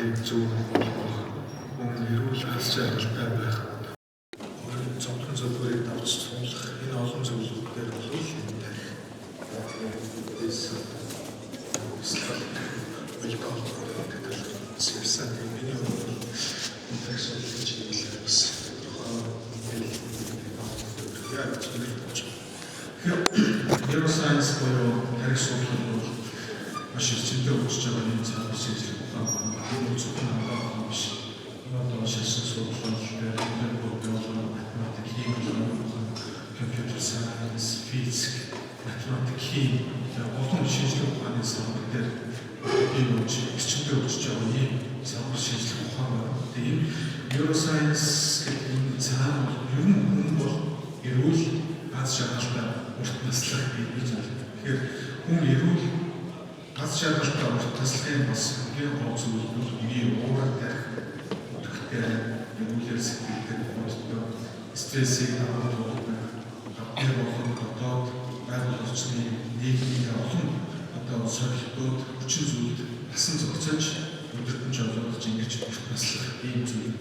Монголыг зөв болгох, мөн эрүүл хас жаргалтай байх, өөрийн цогцон зөвлөгөөийг давж суулгах энэ олон зөвлөгөөр бол энэ тарих. Neuroscience буюу тарих судлал бол маш эрчимтэй өгч байгаа юм цааш шийдэх ухаан энэ зөвхөн хамгаалах биш. Одоо шашин судлал, математик, химия, компьютер сайенс, физик, математик, химия олон шинжлэх ухааны салбар дээр энэ эрчимтэй өгч байгаа юм салбар шинжлэх ухаан байна. Тийм neuroscience гэдэг энэ цаана ер нь хүн бол эрүүл аз жаргалтай урт наслах гэж байна. Тэгэхээр хүн эрүүл аз жаргалтай урт наслахын бас хамгийн гол зүйл нь хүний уурал тарих, өдөртэй эрүүлэр сэтгэлтэй боддог, стрессийг хамгаалдаг, гадны болон дотоод байгаль орчны нийгмийн олон одоо сорилтууд хүчин зүйлд насан зохицож өдөртөн жолоодж ингэж урт наслах ийм зүйл.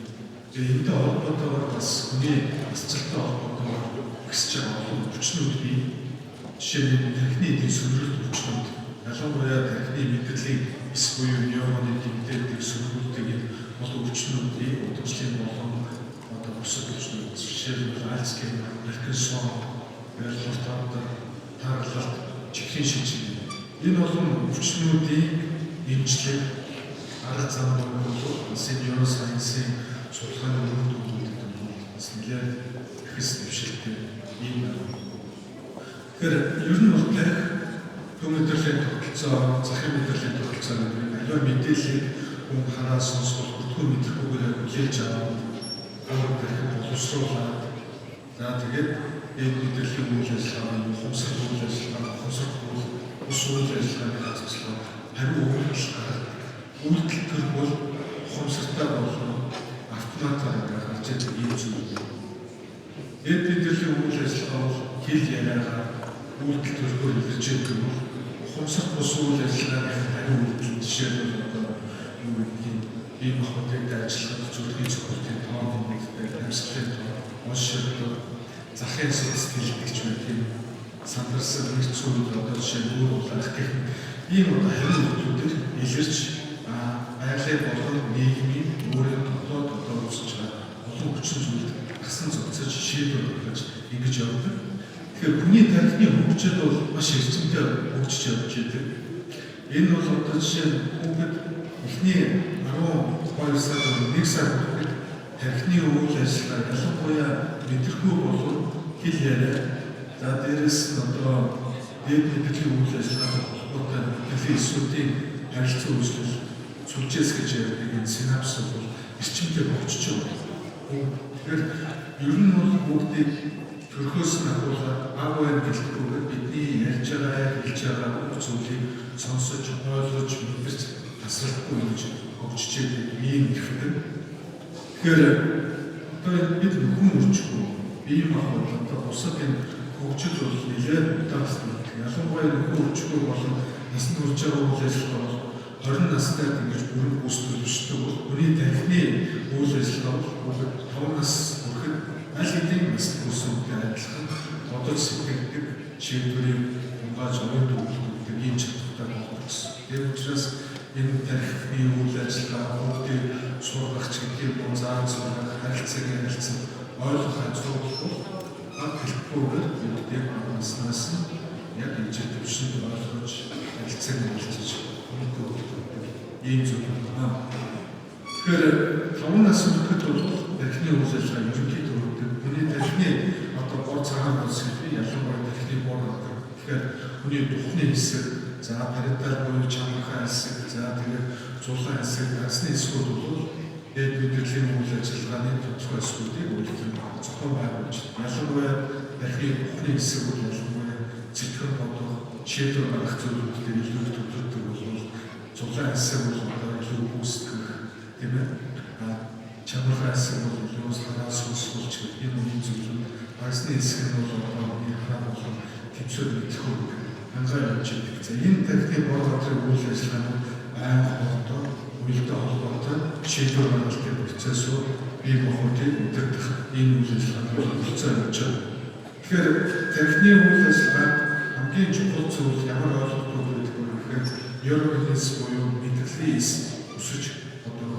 Тэгээд энэтэй холбоотойгоор бас хүний асцалтай холбоотойгоор өсөж байгаа олон хүчнүүд бий. Жишээ нь тархины эдийн сөргөлт хүчнүүд, ялангуяа тархины мэдрэлийг эс буюу нейроны тэмдэгтийг сөргүүлдэг олон хүчнүүдийн удамшлын болон одоо бусад хүчнүүд, жишээ нь Альцгеймер, Паркинсон, таарлалт, чихрийн шинжлэх. Энэ олон хүчнүүдийн эмчлэг арга зам бол бас neuroscience-ийн судалгааны үр дүнтэй бас нэлээд ихс дэвшилтэй юм байна. Тэгэхээр ер нь бол тарих төв мэдрэлийн тогтолцоо, захын мэдрэлийн тогтолцоо гэдэг аливаа мэдээллийг хүн хараа сонсох, бүртгүү мэдрэхгүйгээр хүлээж аваад өөр тарих боловсруулаад за тэгээд энэ мэдрэлийн үйл ажиллагааны ухамсар үйл ажиллагаа, ухамсар ус үйл ажиллагааны хязгаарлалт хариу өгүүлбэл гараад үйлдэл төр бол ухамсартай болон автоматар гаргаж ирэх юм зүйл. Энэ мэдрэлийн үйл ажиллагаа бол хэл яриагаар үйлдэл төрөөр илэрч байгаа юм. Ухамсар бус үйл ажиллагааны хариу үйлдэл жишээ нь одоо юу гэдгийг ийм хотод ажиллах зөвлөгийн зөвлөлтийн тоон нэгтэй амьсгалын тоон, уншилт, захын сэтгэлдэгч байх юм. Сандарсан хэцүү одоо жишээ нь өөр улаах гэх ийм одоо хариу үйлдэлүүд илэрч байгалийн болон нийгмийн өөрийн дотоод өсөж байгаа олон хүчин зүйлд насан зохицож шийдвэр гаргаж ингэж явдаг. Тэгэхээр хүний тархины хөгжил бол маш эрчимтэй хөгжиж явж байдаг. Энэ бол одоо жишээ нь хүүхэд эхний 12 сар 1 сар хүртэл тархины үйл ажиллагаа ялангуяа мэдрэхгүй болон хэл яриа за дээрэс нь одоо дээд мэдрэлийн үйл ажиллагаатай холбоотой мэдрэлийн эсүүдийн харилцаа үүсгэл сүлжээс гэж ярьдаг энэ синапс бол эрчимтэй хөгжиж байгаа. Тэгэхээр ер нь бол бүгдийг төрхөөс нь ахуулаад баг байна гэлтгүйгээр бидний ярьж байгаа, хэлж байгаа зүйлийг сонсож, ойлгож, мэдэрч тасралтгүй гэж хөгжиж байгаа ийм ихтэй. Тэгэхээр одоо бид хүн үржихгүй бие махбодтой бусад энэ хөгжил бол нэлээд удаасан. Ялангуяа хүн үржихгүй болон насанд хүрч байгаа үйл ажиллагаа бол 20 настай ингэж бүрэн бүс төлөвшдөг бол хүний тархины үйл ажиллагаа бол 5 нас хүрэхэд аль хэдийн нас бүсүүдтэй адилхан бодож сэтгэгдэг шийдвэрийг хунгааж оюун төвлөрдөг ийм чадвартай болдог гэсэн. Тийм учраас энэ тархины үйл ажиллагаа бүгдийг сургагч гэдэг юм заан сургах, харилцааг ярилцсан ойлгох ажлууд бол баг хэлбэрээр бүгдийг наснаас яг энэ төвшөнд ойлгож харилцааг ярилцаж ийм зүйл байна. Тэгэхээр 5 нас хүрэхэд бол тархины үйл ажиллагаа ерөнхийдөө өгдөг. Хүний тархины одоо бор цагаан болс гэдэг ялангуяа тархины бор гэдэг. Тэгэхээр хүний духны хэсэг, за париетал буюу чанархай хэсэг, за тэгээд зурхай хэсэг, насны хэсгүүд бол дээд мэдрэлийн үйл ажиллагааны тодорхой хэсгүүдийг үйлдвэрлэж зохион байгуулж, ялангуяа тархины духны хэсэг бол ялангуяа сэтгэл бодох, шийдвэр гаргах зүйлүүдийг илүү төвлөрдөг бол зурхай хэсэг бол одоо илүү үүсгэх тийм ээ. Чанархай хэсэг бол илүү санаа сонсгуулж гэх юм ийм зүйлүүд. Насны хэсэг нь бол одоо хаа болон төвшөр мэдхүү хангаа явж байдаг. За энэ тархины бор газрын үйл ажиллагаа нь байнга болдог уялдаа холбоотой шийдвэр гаргалтын процессыг бий болгохыг удирдах ийм үйл ажиллагааг боловсруулж байна. Тэгэхээр тархины үйл ажиллагаа хамгийн чухал зүйл ямар ойлголтууд байдаг вэ гэхээр нейрогенез буюу мэдрэлийн өсөж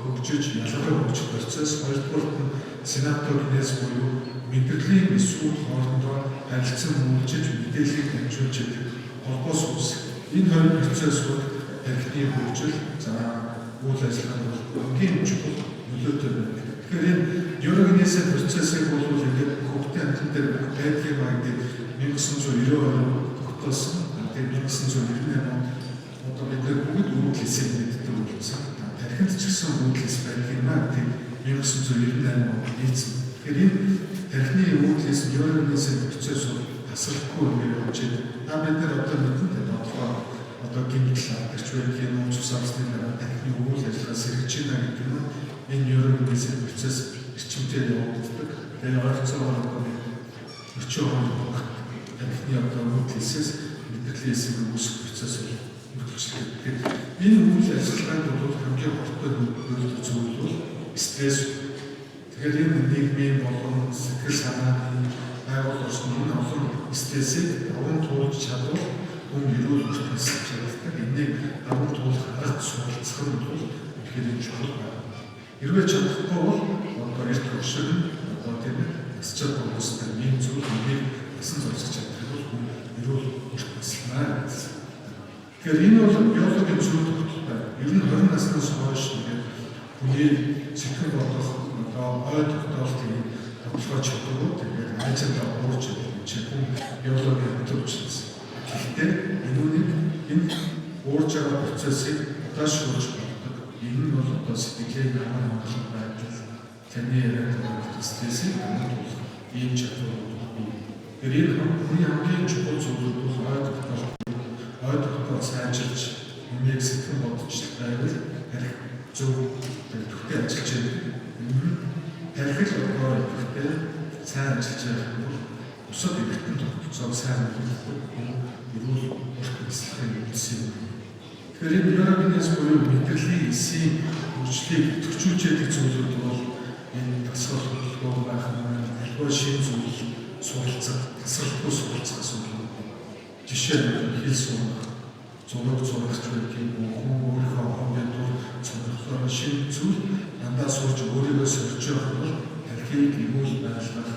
хөгжиж ялгараа хөгжих процесс, хоёрдугаарт нь синаптогенез буюу мэдрэлийн эсрэг хоорондоо харилцан үйлчилж мэдээллийг дамжуулж байгаа холбоос үүсэх. Энэ хоёр процессууд тархины хөгжил, үйл ажиллагаанд хамгийн чухал нөлөөтэй байдаг. Тэгэхээр энэ нейрогенезийн процессыг бол ингээд хөгтийн амтан дээр байдгийн маягт 1992 тогтоосон. Тэгээд 1998 онд одоо бид бүгд үүдлээсээ мэддэг болсон. Тархинд ч гэсэн үүдлээс байдаг юм аа. Тэгээд 1998 онд ийцэн. Тэгэхээр энэ тархины үүдлээс нейрогенезийн процессыг тасралтгүй явж байгаа. Та бид нар одоо мэдэн тодорхой одоо гимтэл авдарч байдгийн нууц усаасны дараа тархины үйл ажиллагаа сэргэж байна гэдэг нь энэ нейрогенезийн процесс эрчимтэй явагддаг. Тэгээд ойролцоогоор өчөө хоног тархины одоо үүдлээсээс мэдрэлийн эсрэг үүсэх процесс үргэлжлэдэг. Тэгэхээр энэ үйл ажиллагаанд бол хамгийн хортой нөлөөлөх зүйл бол стресс. Тэгэхээр энэ нийгмийн болон сэтгэл санааны байгуул орчны олон стрессийг даван туулж чадвал хүн эрүүл бүртгэж чаддаг. Энийг даван туулах арга суралцах нь бол тэгэхээр чухал байна. Хэрвээ чадахгүй бол одоо эрт хөшиг одоо тийм эсчээд хүмүүстэй ийм зүйл энийг насан зогсож чаддаг бол хүн эрүүл бүртгэснаа. Тэгэхээр энэ бол биологийн зүйл тогтолтой. Ер нь 20 наснаас хойш ингээд хүний сэтгэл бодох одоо ой тогтоолтын тодорхой чадварууд тэгээд ажиндаа уурч чадсан биологийн төлөвчлөсөн. Гэхдээ энэ уурж байгаа процессыг удаашруулж болдог. Энэ нь бол одоо сэтгэлийн амар хангалттай байдал, таны яриад стрессийг хамгаалах ийм чадварууд бий. Тэр энэ хамгийн чухал зүйл бол ой тогтоол сайжирч, өмнөд сэтгэн бодож байвал тарих зөв төвтэй ажиллаж байгаа. Тархил одоо ихдээ сайн ажиллаж байгаа бол бусад эргэтэн тогтолцоог сайн хөгжүүлэх эрүүл бүртгэлийн үйлс юм. Тэгэхээр энэ нейрогенез буюу мэдрэлийн эсийн хөгжлийг идэвхжүүлж яадаг зүйлүүд бол энэ тасгал хөдөлгөөн байх нь альва шин зүйл суралцах, тасгалгүй суралцах асуудал. Жишээ нь хэл сурах, зураг зурагч байдгийг хүн өөрийнхөө хоббиуд сонирхлоор шин зүйл дандаа сурч өөрийгөө сорж явах бол тархийг эрүүл байлгах,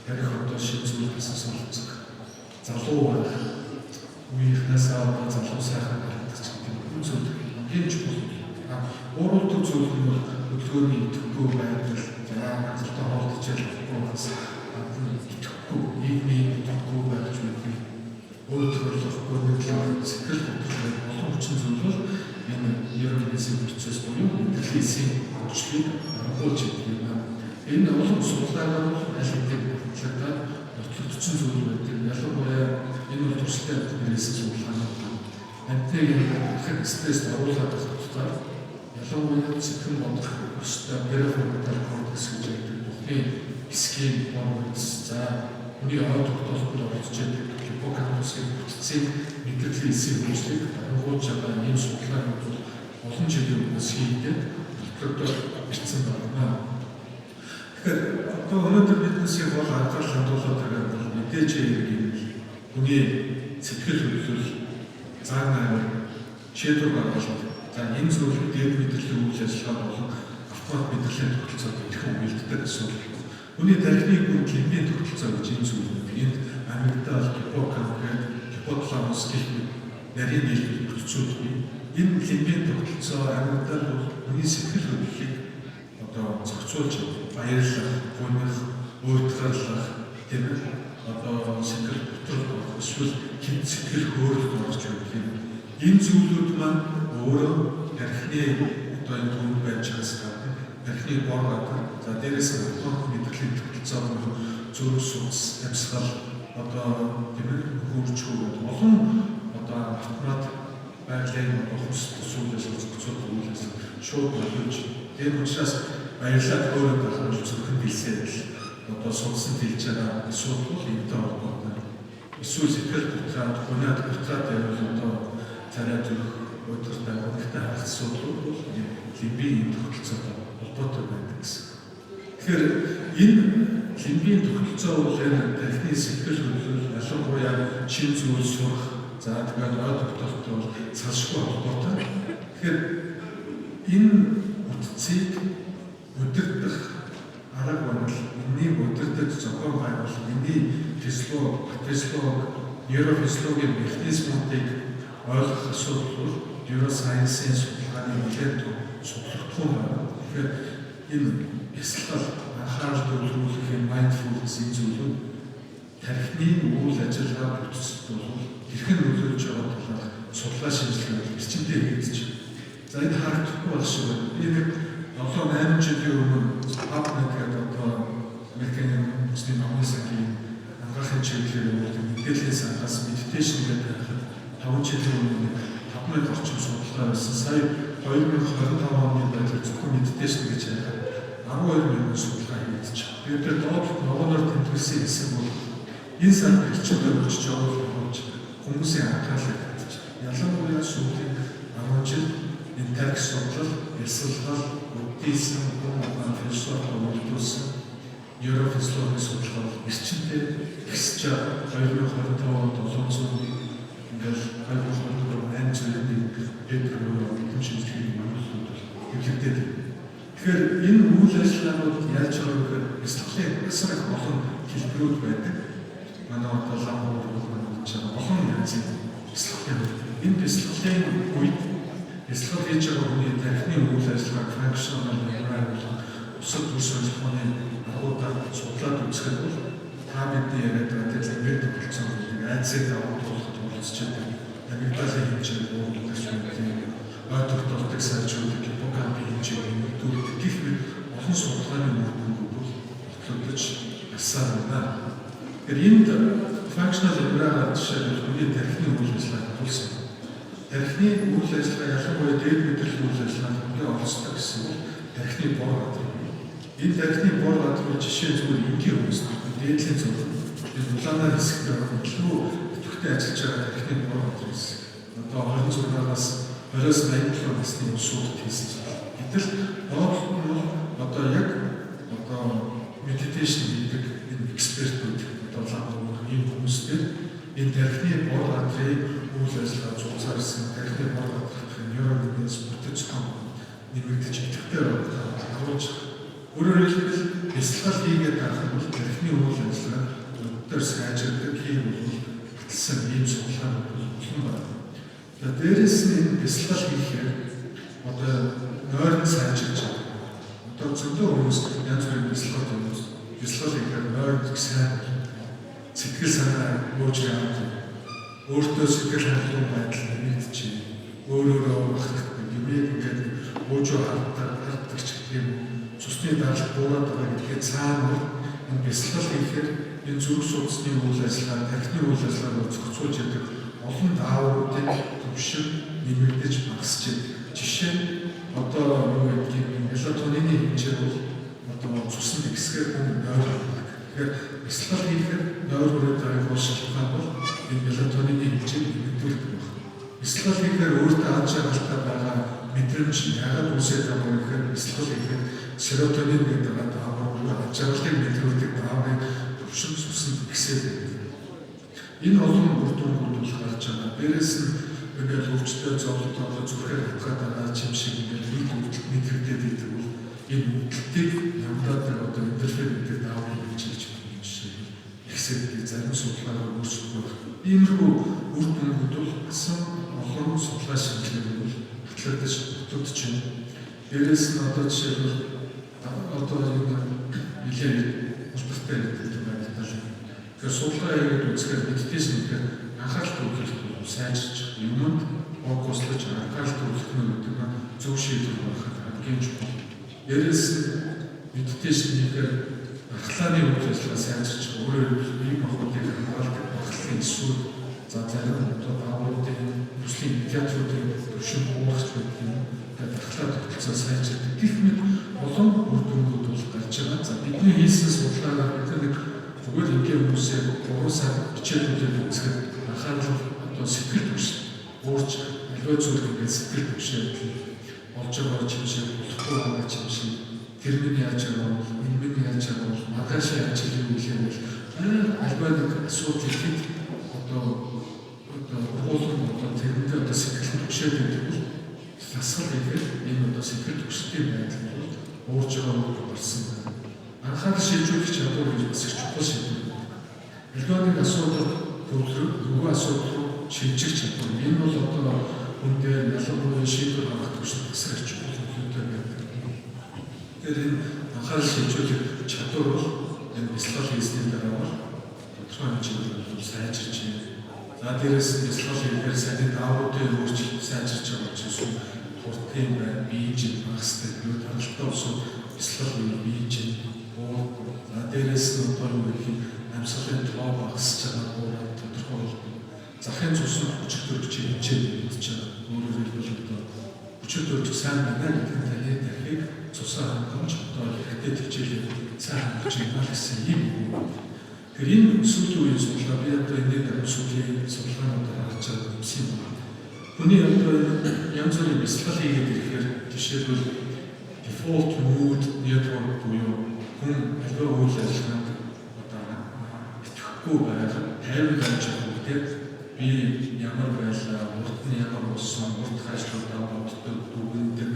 тарих одоо шин зүйлээс суралцах. Залуу байх, үеийнхнээс аваад залуу сайхан харагдаж байгаа зүйл хамгийн чухал. Өөрөлдөх зүйл нь бол хөдөлгөөний идэвхгүй байдал, хангалттай холдож ялахгүй бас идэвхгүй, нийгмийн идэвхгүй байж байдаг. Өөрөлдөхөхгүй нэгэн сэтгэл хөдлөл олон хүчин зүйл бол энэ нейрогенезийн процесс буюу мэдрэлийн эсийн хөгжлийг хангуулж байгаа юм. Энэ олон судалгаагаар аль хэдийн баталгаатай нотлогдсон зүйл байдаг. Ялангуяа энэ бол туршлагатай хэрэгсэн судалгаанууд. Амтны их стресс оруулаад байх тусдаа ялангуяа сэтгэн бодох өстэй префронтал кортекс гэж байдаг. Бүхний эсгийн нормс хүний ой тогтоолтод оролцож байгаа хиппокампусын бүтцийг мэдрэлийн эсийн хөгжлийг хангуулж байгаа ийм судалгаанууд бол олон жилийн өмнөөс хийгдээд doktor бичсэн байна. Тэгэхээр одоо өнөөдөр биднээс гол анхаарал хандуулаад байгаа бол мэдээж хэрэг хүний сэтгэл хөдлөл цаанаа шийдвэр гаргуулах. За энэ зүйлүүд дээд мэдрэлийн үйл ажиллагаа болон автомат мэдрэлийн тогтолцоог идэвхтэй бэлддэг асуудал. Хүний тархины гүн климийн тогтолцоо гэж энэ зүйлүүд энд амигдал, гиппокамп, гипоталамус гэх мэт нарийн нийлбэр бүтцүүд бий. Энэ климийн тогтолцоо амигдал бол хүний сэтгэл хөдлөлийг одоо зохицуулж баярлах, гунах, уйтгарлах, тийм ээ одоо сэтгэл хөдлөл эсвэл хэд сэтгэл хөдлөлд орж байгаа юм. Энэ зүйлүүд маань өөрөө тархины одоо энэ түнд байж байгаас гадна тархины бор гадна за дээрээс нь автомат мэдрэлийн тогтолцоо зөв судас амьсгал одоо тийм ээ хөгжүүлээд олон одоо автомат байдлын хус төсөөлөл зохицуулах үйлс шууд болж тэр учраас баярлалаа өөрөө дахин зөвхөн хэлсээр л одоо судсан хэлж байгаа асуудал энэтэй холбоотой. Эсвэл сэтгэл хөдлөлд хүнээд хөдлөлд явал одоо царай зүрх өдөр байгууллагатай харах асуудлууд бол лимбийн тогтолцоотой холбоотой байдаг гэсэн. Тэгэхээр энэ лимбийн тогтолцоо бол энэ тархины сэтгэл хөдлөл, ялангуяа шин зүйл сурах, за тэгээд ой тогтолцоотой бол салшгүй холбоотой. Тэгэхээр энэ утцыг удирдах арга барил, энэнийг удирдах зохион байгуулалт, энэний нейрофизиологийн механизмуудыг ойлгох асуудал бол нейросайенсийн судалгааны нэлээд судлагдсан байна. Тэгэхээр энэ бясалгал, анхаарал төвлөрүүлэх, mindfulness энэ зүйлүүд тархины үйл ажиллагаа бүтцэд бол хэрхэн нөлөөлж байгаа талаар судлаа шинжилгээ эрчимтэй хийгдэж байна. За энэ харагдахгүй бол шиг байна. Энэ 7-8 жилийн өмнө PubMed гэдэг Америкийн үндэсний номын сангийн анхаахын чиглэлээр мэдээллийн сангаас meditation гэдэг 5 жилийн өмнө 5,000 орчим судалгаа байсан. Сая 2025 оны байдлаар зөвхөн meditation гэж яриад 12,000 судалгаа хийгдэж байна. Тэгээд ногооноор тэмдэглэсэн хэсэг бол энэ сард эрчимээр өчж явуулж хүмүүсийн анхаарлыг татж байна. Ялангуяа сүүлийн 10 жил энэ тарих судлал, бясалгал, буддизм, философи үйлдүүлсэн нейрофизиологийн судалгаа эрчимтэй ихсэж 2025 онд 700 ингээл 2024 800-ийн пепер эдийн шинжилгээний манлууд хэвлэгдээд байна. Тэгэхээр энэ үйл ажиллагаанууд яаж байгаа вэ гэхээр бясалгалын асар их олон хэлбэрүүд байдаг. Манай бодлогын олон янзын бясалгал. Энэ бясалгалын үед бясалгал хийж байгаа хүний тархины үйл ажиллагааг functional memory болон бусад үс ажиллагааны агуулгаар судлаад үзэхэд бол та бидний яриад байгаа лимбийн тогтолцоог айцыг агуулгад оролцож байгаа. Амигдалын хэмжээ өөрчлөлт үүсгэх, ой тогтолцоог сайжруулах, гиппокампын хэмжээг нэмэгдүүлэх гэх мэт олон судалгааны үр дүнгууд бодлогдож асаар байна. Тэгэхээр энд functional memory жишээ нь хүний тархины үйл ажиллагааг тулсан. Тархины үйл ажиллагаа ялангуяа дээд мэдрэлийн үйл ажиллагаанд хамгийн оролцдог гэсэн бол тархины бор гадар. Энэ тархины бор гадар жишээ зүгээр энгийн хүмүүс дээдлийн зөв энэ улаанаар хэсгээр илүү идэвхтэй ажиллаж байгаа тархины бор гадар хэсэг. Одоо 26-аас 80 насны усууд хийсэн зүйл. Гэтэл одоо яг медитейшн хийдэг энэ экспертүүд ийм хүмүүстэй энэ тархины бор гадрын үйл ажиллагаа зузаарсан тархины бор гадрын нейромедиас бүтцэн нэмэгдэж идэвхтэй агуулж өөрөөр хэлбэл бясалгал хийгээд байгаа бол тархины үйл ажиллагаа өдөр сайжирдаг юм бол баталсан ийм судалгаанууд болсон байна. Тэгээд дээрээс нь энэ бясалгал хийхээр одоо нойрон сайжирч байгаа. Одоо зөвхөн хүмүүс янз бүрийн бясалгал хийхээр нойрон сайн сэтгэл санаа ууж яваад өөртөө сэтгэл хангалуун байдал нэмэгдэж өөрөөрөө бахархдаг нэмээд ингээд ууж харддаг ч гэх юм цусны даралт буураад байгаа гэдгээ цаана энэ бясалгал хийхээр энэ зүрх судасны үйл ажиллагаа, тархины үйл ажиллагааг зохицуулж яадаг олон даавруудыг төвшин нэмэгдэж багасч байна. Жишээ нь одоо юу гэдгийг мелатонины хэмжээ бол одоо цусны ихсгээр хүн нойрдог. Тэгэхээр бясалгал хийхээр нойргороо даавар шалтгаан бол энэ мелатонины хэмжээг нэмэгдүүлдэг байна. Бясалгал хийхээр өөртөө аж аргалтай байгаа мэдрэмж яагаад үүсээд байгаа вэ гэхээр бясалгал хийхээр серотонин гэдэг даавар аж аргалыг мэдрүүлдэг дааврыг төвшин цуснд ихсээд байдаг. Энэ олон үр дүнгууд бол гарч байгаа. Дээрээс нь ингээд өвчтөе зовлонтой зүрхээр хатгаад байгаа юм шиг ингээд мэдрэгдээд байдаг бол энэ өвдөлтийг ямдаад одоо интерфер гэдэг даавар хэмжиж ихсэдэг зарим судалгаагаар өөрчлөлт. Иймэрхүү үр дүнгууд бол асан олон судалгаа шинжилгээнд бол батлагдаж дутагдж байна. Дээрээс нь одоо жишээлбэл одоо нэлээд улбартай гэдэг байдлаар тэгэхээр судалгаа хийгээд үзэхээр медитейшн гэхээр анхаарал төвлөрөх сайжирч юмд фокуслаж анхаарал төвлөрөх гэдэг нь зөв шийдвэр гаргахад хамгийн чухал. Дээрээс нь медитейшн хийхээр ахлааны үйл ажиллагаа сайжирч өөрөөр бие махбодыг хамгаалдаг ахлын эсвүүд за зарим одоо даавруудын төслийн медиаторуудын төвшин буурах гэдэг юм. Тэгээд ахлаа тогтолцоо сайжирдаг гэх мэт олон үр дүнгууд бол гарч байгаа. За бидний хийсэн судалгаагаар бид зүгээр ингийн хүмүүсээ 3 сар хичээлүүдээр үзэхэд анхаарал одоо сэтгэл түвшин уурч аливаа зүйл ингээд сэтгэл төвшөөд болж байгаа чимшээ болохгүй байгаа чимшээ тэр минь яаж байгаа бол энэ минь яаж байгаа бол магаш яаж хийх юм бэ аливаа нэг асуудал ихэд одоо уулын тэрэндээ одоо сэтгэл төвшөөд байдаг бол асал ихэд энэ одоо сэтгэл төвшөлтийн байдал бол уурж байгаа үг болсон байна. Анхаарал шилжүүлэх чадвар гэж бас их чухал шийдвэр. Аливаа асуудал нөгөө асуудал шилжих чадвар. Энэ бол одоо үндэ ялангуяа шийдвэр гаргах төвшөлт бас их чухал зүйлтэй байдаг. Тэгэхээр энэ анхаарал шилжүүлэх чадвар бол энэ бясалгал хийсний дараа бол тодорхой хэмжээнд бол сайжирч байна. За дээрээс нь бясалгал хийхээр сайн даавуудын өөрчлөлт сайжирч байгаа учраас хурдтай байна. Биеийн багастай юу таралтаа усуу бясалгал биеийн за дээрээс нь одоо юу гэх юм амьсгалын тоо багасч байгаа тодорхой захын цуснд хүчтэй хэмжээ хийж байгаа. Өөрөөр хэлбэл одоо хүчтэй сайн байна гэдэг таны дахиг цусаа хангамж одоо хэдэд хичээлээ сайн хангаж байгаа гэсэн юм. Тэр энэ сүүлийн үеийн судалгаа би одоо энэ сүүлийн судалгаануудаар харж байгаа юм байна. Хүний одоо янз бүрийн бясалгал хийгээд ирэхээр жишээлбэл default mood network буюу хүн аливаа үйл ажиллагаанд одоо итгэхгүй байгаа тайван байж байгаа би ямар байлаа урд нь ямар болсон урд хажуудаа боддог дүгндэг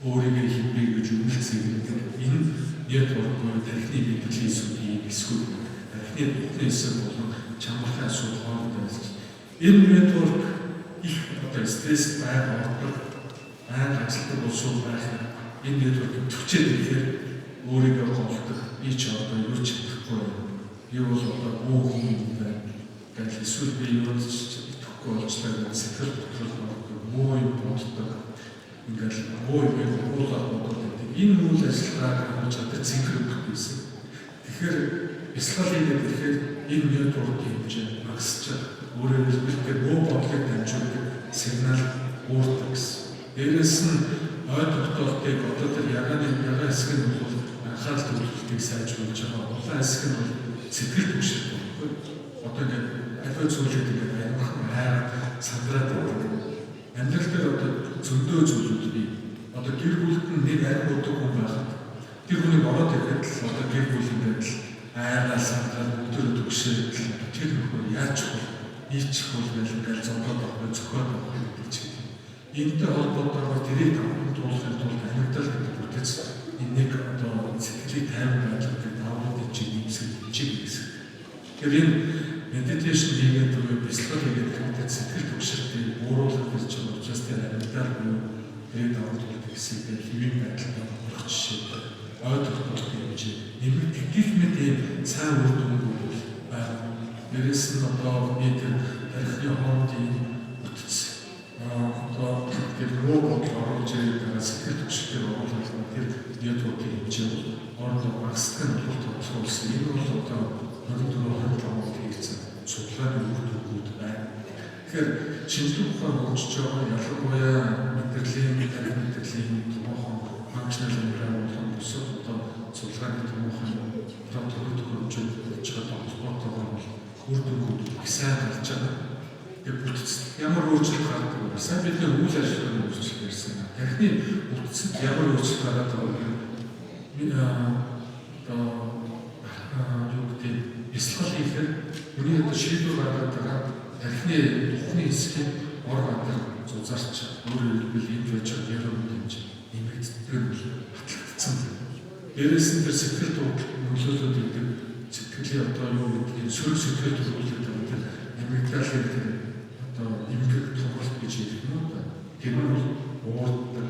өөрийгөө хэмбэ гэж үнэлцгээдэг энэ network буюу тархины мэдрэлийн сүдийн эсвэл тархины бүхнээс болон чамрахын асуудал хооронд байж энэ network их одоо стресс ордог ажилтдаг болсоо байх энэ network төвчээд ирэхээр өөрийгөө голдох би ч одоо юу ч чадахгүй би бол одоо муу хүн байна гэж эсвэл би юу ч итгэхгүй болчихлоо сэтгэл хөдлөл муу юм боддог ингээл муу юм уулаад боддог энэ үйл ажиллагааг хийж чаддаг цэнхэр өгөхгүйсэн тэгэхээр бясалгал хийгээд ирэхээр энэ network-ийн хэмжээ багасч өөрөөр хэлбэл муу бодлыг дамжуулдаг сигнал уурдаг гэсэн. Дээрээс нь ой тогтоолтыг одоо тэр ягаан хэсэг нь бол анхаарал төвлөлтийг сайжруулж байгаа. Улаан хэсэг нь бол сэтгэл төвшөлт байхгүй. Одоо ингээд аливаа зүйлүүд ингээд амархан хайр сандраад байдаг. Амьдрал дээр одоо зөндөө зүйлүүд бий. Одоо гэр бүлд нь нэг арай өдөг хүн байхад тэр хүнийг ороод ирэхэд л одоо гэр бүл ингээд айраа сандраад өдөр төгшөөд тэр нөхөр яаж чухал нийчих бол ингээд зовлоод авах зохиод авах гэдэг чинь. Энэтэй холбоотойгоор тэрийг давхар туулахын тулд амьдал гэдэг үтэц энийг одоо сэтгэлийг тайван байлгахыг даваад чинь нэмсэг гэсэн. Тэгэхээр энэ медитейшн хийгээд буюу бясалгал хийгээд гэдэг сэтгэл төвшөлтийг бууруулах гэж байгаа учраас тэр амьдал буюу тэрийг даваад туулах хэсэгтэй хэвийн байдалтай болох жишээ ой тогтоолт хэмжээ нэмэгдэх гэх мэт ийм сайн үр дүнүүд байна. Дээрээс нь одоо бид тархины хоорондын үтц одоо тэр муу бодол оруулж байгаа сэтгэл төвшөлтөөр оруулах тэр network-ийн хэмжээ орондоо багасдаг нь тодорхойлсон. Энэ бол одоо 24 хийгдсэн судалгааны үр дүнүүд байна. Тэгэхээр шинжлэх ухаан хөгжиж байгаа ялангуяа мэдрэлийн томоохон functional environment бусад одоо судалгааны томоохон одоо тохиолдож байгаа холбоотойгоор үр дүнүүд их сайн гарч байгаа. Ямар өөрчлөлт гардаг вэ? Сайн бидний үйл ажиллагааны өөрчлөлт ирсэн. Тархины үтцэд ямар өөрчлөлт гараад байгааг юу гэдэг бясалгал хийхээр хүний одоо шийдвэр гаргаад байгаа тархины тухны хэсгийн орган зузаарч өөрөөр хэлбэл энэ байж байгаа яруу хэмж нэмэгддэг нь батлагдсан. Дээрээс нь тэр сэтгэл нөлөөлөд идэг сэтгэлийн одоо юу гэдэг сөрөг сэтгэл төрүүлээд байгаа нэмэгдэл гэдэг одоо импект тоглолт гэж хэлэх юм уу? Тэр нь уурдаг.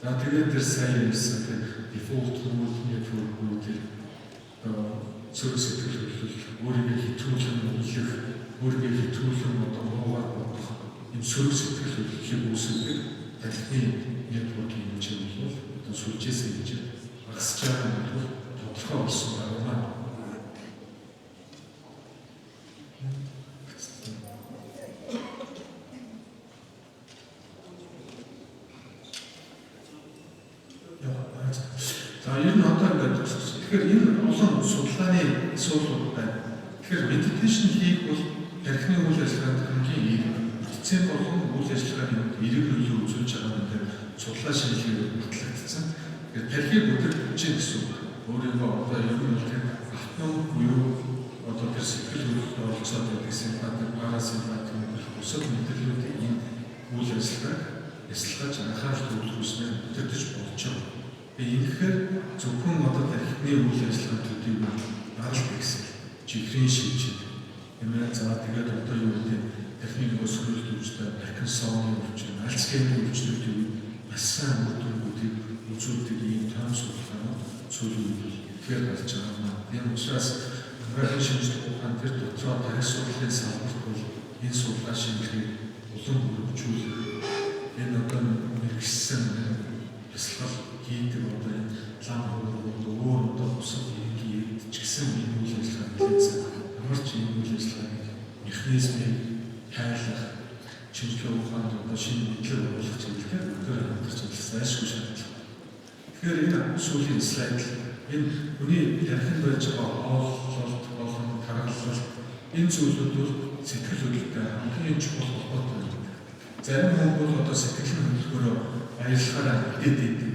За тэгээд тэр сайн юмсан тэр default mood network тэр сөрөг сэтгэл хөдлөл өөрийгөө хитүүлэн үнэлэх, өөрийгөө хитүүлэн одоо муугаар бодох энэ сөрөг сэтгэл хөдлөлийг үүсгэдэг тархины network-ийн хэмжээ бол одоо сүлжээсээ хэмжээ багасч байгаа нь бол тодорхой болсон байна. За энэ одоо ингээд тэгэхээр энэ олон судалгааны асуудал байна. Тэгэхээр медитейшн хийх бол тархины үйл ажиллагаанд хамгийн эцэг болон үйл ажиллагааны эрэг нөлөө үзүүлж байгаа нь судлаа шинжилгээ батлагдсан. Тэгэхээр тархийг бүтээгдэж гэсэн үг. Өөрийнхөө одоо ер нь автоном буюу одоо тэр сэтгэл хөдлөлд оролцоод байдаг симпатик, парасимпатик бусад мэдрэлүүдийг энэ үйл ажиллагааг ясалгаж анхаарал төвлөрүүлснээр бүтэгдэж болж байгаа. Тэгэхээр зөвхөн одоо тархины үйл ажиллагааны төдийг даралт гэсэн чихрийн шилжил. Эмээ за тэгээд одоо юу гэдэг техник өсгөл төвчтэй Паркинсоны өвчин, Альцгеймерийн өвчнүүдийн маш сайн үр дүнүүдийг үзүүлдэг ийм том судалгаа сүүлийн үед ихээр гарч байгаа. Энэ учраас Америкийн шинжилгээ ухаан төр дотроо тарих судлалын салбарт бол энэ судалгаа шинжилгээг улам хөгжүүлэх энэ одоо мэргэжсэн бясалгал хийдэг одоо энэ лам өөр одоо бусад иргэд ч гэсэн энэ үйл ажиллагааны хэлцээ ямар ч энэ үйл ажиллагааны механизмыг тайлах шинжилгээ ухаанд одоо шинэ мэдлэг оруулах чиглэлээр өндөр хамтарч ажилласан шаардлага. Тэгэхээр энэ сүүлийн слайд энэ хүний тархинд байж байгаа хооллолт болон тархалт энэ зүйлүүд бол сэтгэл хөдлөлтөд хамгийн чухал холбоотой байдаг. Зарим хүн бол одоо сэтгэл хөдлөлгөөрөө аялахаараа идэт идэв.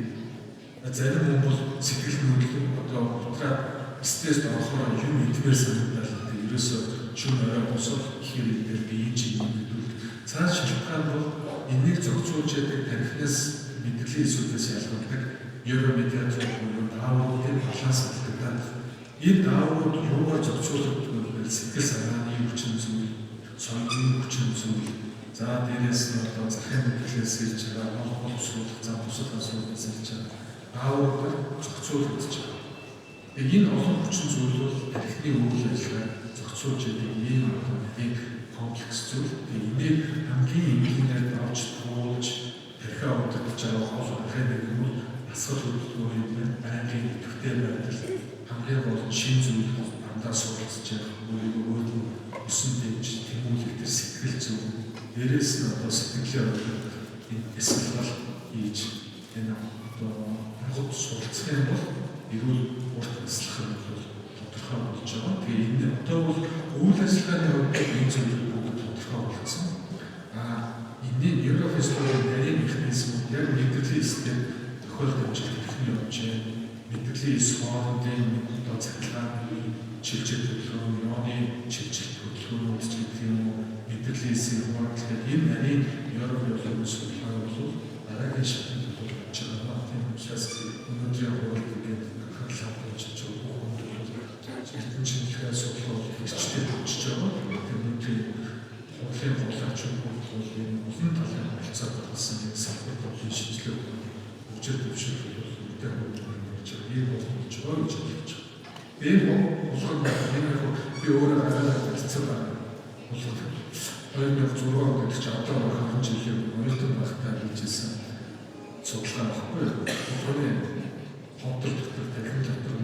Зарим хүн бол сэтгэл хөдлөл одоо утраа стресс орохоор юм идмээр санагдал ерөөсөө шүн орой босох ихээр дээр биеийн чинь мэдвэл цааш шалтгаан бол энийг зохицуулж яадаг тархинаас мэдрэлийн зүйлээс ялгаадаг нейромедиатор буюу даавуудын баланс алдагдаад энэ даавууд юугаар зохицуулдаг вэ? Сэтгэл санааны хүчин зүйл, соёлын хүчин зүйл, за дээрээс нь одоо захын мэдлээс ирж байгаа хол боловсруулах зам бусад асуудлаас ирж байгаа даавуудыг зохицуулж байгаа. Энэ олон хүчин зүйл бол тархины үйл ажиллагааг зохицуулж яадаг ийм нэг комплекс зүйл. Энийг хамгийн энгийнээр авч туулж тархиа удирдах байгаа хол архины юм бол асар хөдөлгөөн юм байна. Байнгын идэвхтэй байдал хамгийн гол шин зүйл дандаа суралцж байгаа өөрийгөө өөртөө өсөн дэмж тэмүүлэх төр сэтгэл зүй. Дээрээс нь одоо сэтгэлээ энэ эсэлгал хийж энэ одоо хот суралцах юм бол эрүүл урт наслах нь бол тодорхой болж байгаа. Тэгээ энэ одоо бол үйл ажиллагааны хувьд энэ зүйл бүгд тодорхой болсон. Энэний нейрофизиологийн нарийн механизм яг мэдрэлийн систем тохиолдож хэлхний явжээ. Мэдрэлийн хоорондын одоо цахилгааны чилжил хөдөлгөөн, нойрны чилжил хөдөлгөөнүүд ч гэх юм уу, мэдрэлийн сэргүүр гэдэг энэ нарийн нейрофизиологийн судалгаа бол дараагийн шатнд болж байгаа. Тийм учраас өнөөдрийн хуулийг хадгалж байгаа эрдэнэ шинжилгээ судалгаа хэрэгжтэй болж байгаа. Өнөөдрийн хуулийн боловч бол энэ олон талын харилцаа гаргасан нэг салбар болон шинжилгээ хөгжил төвшөлт үүтэй болж байгаа. Энэ болж байгаа гэж хэлж байгаа. Энэ болгоод би өөрөө хараад хэлсэн байна. 2006 онд ч одоо хаан жилийн оюутан багтаа хийжсэн судалгаа баггүй. Өөрөөр хотод тархин дотор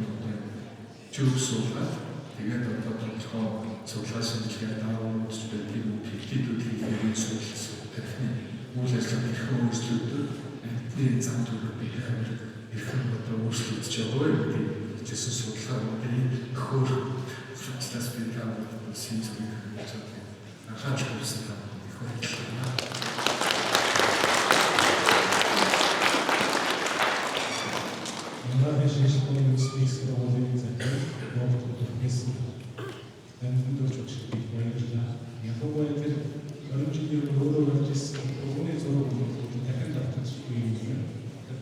чөөх суулгаад тэгээд одоо тодорхой судалгаа шинжилгээ даавууд байдаг хэлхийдүүдийн хэрэгэн судалсан тархины үйл ажиллагааны хэрхэн өөрчлөгдөв амтны зам төрөв биеэр хэрхэн одоо өөрчлөгдөж байгаа гэдэг хэлсэн судалгаа энэ хөр судалгаас бид даавууд шинжилгээ хийж байгаа. Анхаарч үзсэн юм.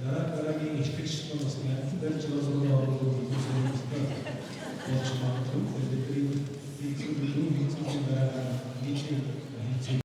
Дараагийн ихтгэж бас